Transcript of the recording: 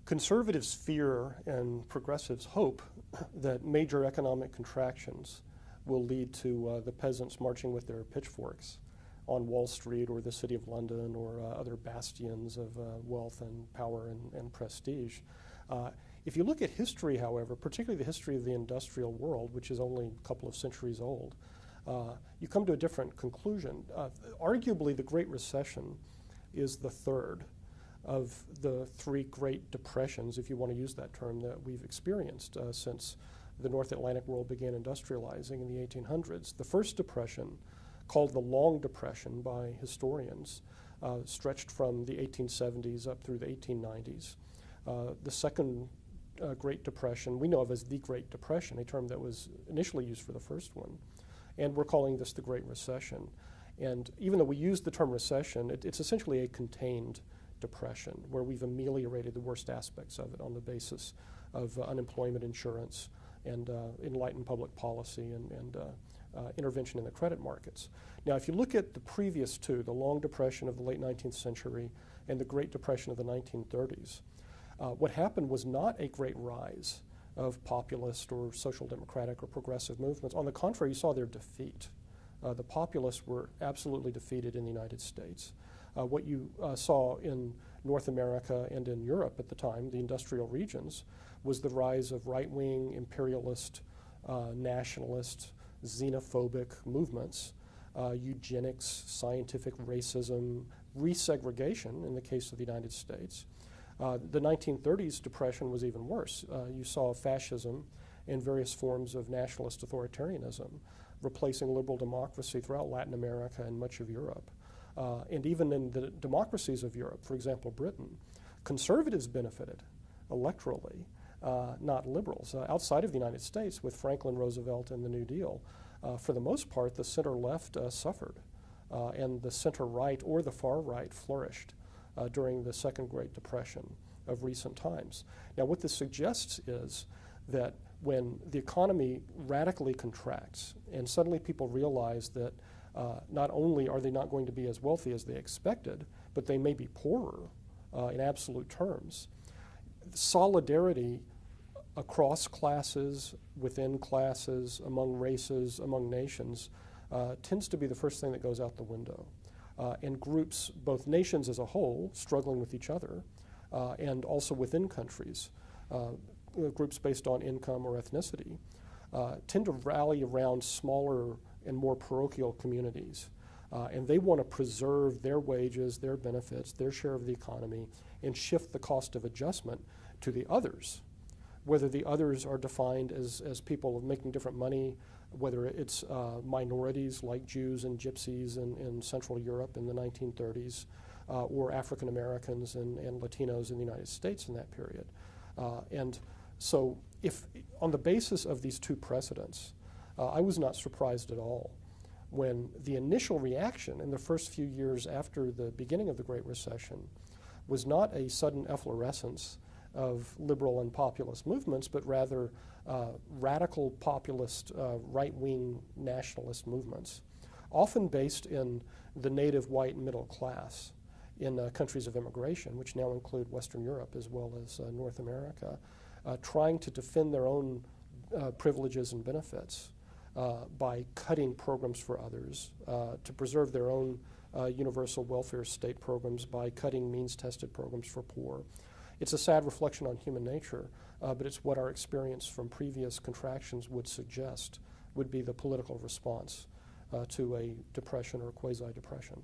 Conservatives fear and progressives hope that major economic contractions will lead to the peasants marching with their pitchforks on Wall Street or the City of London or other bastions of wealth and power and prestige. If you look at history, however, particularly the history of the industrial world, which is only a couple of centuries old, you come to a different conclusion. Arguably, the Great Recession is the third of the three Great Depressions, if you want to use that term, that we've experienced since the North Atlantic world began industrializing in the 1800s. The first depression, called the Long Depression by historians, stretched from the 1870s up through the 1890s. The second Great Depression we know of as the Great Depression, a term that was initially used for the first one, and we're calling this the Great Recession. And even though we use the term recession, it's essentially a contained depression where we've ameliorated the worst aspects of it on the basis of unemployment insurance and enlightened public policy and intervention in the credit markets. Now, if you look at the previous two, the Long Depression of the late 19th century and the Great Depression of the 1930s, what happened was not a great rise of populist or social democratic or progressive movements. On the contrary, you saw their defeat. The populists were absolutely defeated in the United States. What you saw in North America and in Europe at the time, the industrial regions, was the rise of right-wing, imperialist, nationalist, xenophobic movements, eugenics, scientific racism, resegregation in the case of the United States. The 1930s depression was even worse. You saw fascism and various forms of nationalist authoritarianism replacing liberal democracy throughout Latin America and much of Europe. And even in the democracies of Europe, for example, Britain, conservatives benefited electorally, not liberals. Outside of the United States, with Franklin Roosevelt and the New Deal, for the most part, the center-left suffered, and the center-right or the far-right flourished during the Second Great Depression of recent times. Now, what this suggests is that when the economy radically contracts and suddenly people realize that not only are they not going to be as wealthy as they expected, but they may be poorer in absolute terms, solidarity across classes, within classes, among races, among nations, tends to be the first thing that goes out the window. And groups, both nations as a whole, struggling with each other, and also within countries, groups based on income or ethnicity, tend to rally around smaller and more parochial communities. And they want to preserve their wages, their benefits, their share of the economy, and shift the cost of adjustment to the others. Whether the others are defined as people making different money, whether it's minorities like Jews and Gypsies in Central Europe in the 1930s, or African Americans and Latinos in the United States in that period. And so if on the basis of these two precedents, I was not surprised at all when the initial reaction in the first few years after the beginning of the Great Recession was not a sudden efflorescence of liberal and populist movements, but rather radical populist, right-wing nationalist movements, often based in the native white middle class in countries of immigration, which now include Western Europe as well as North America, trying to defend their own privileges and benefits by cutting programs for others, to preserve their own universal welfare state programs by cutting means-tested programs for poor. It's a sad reflection on human nature, but it's what our experience from previous contractions would suggest would be the political response to a depression or quasi-depression.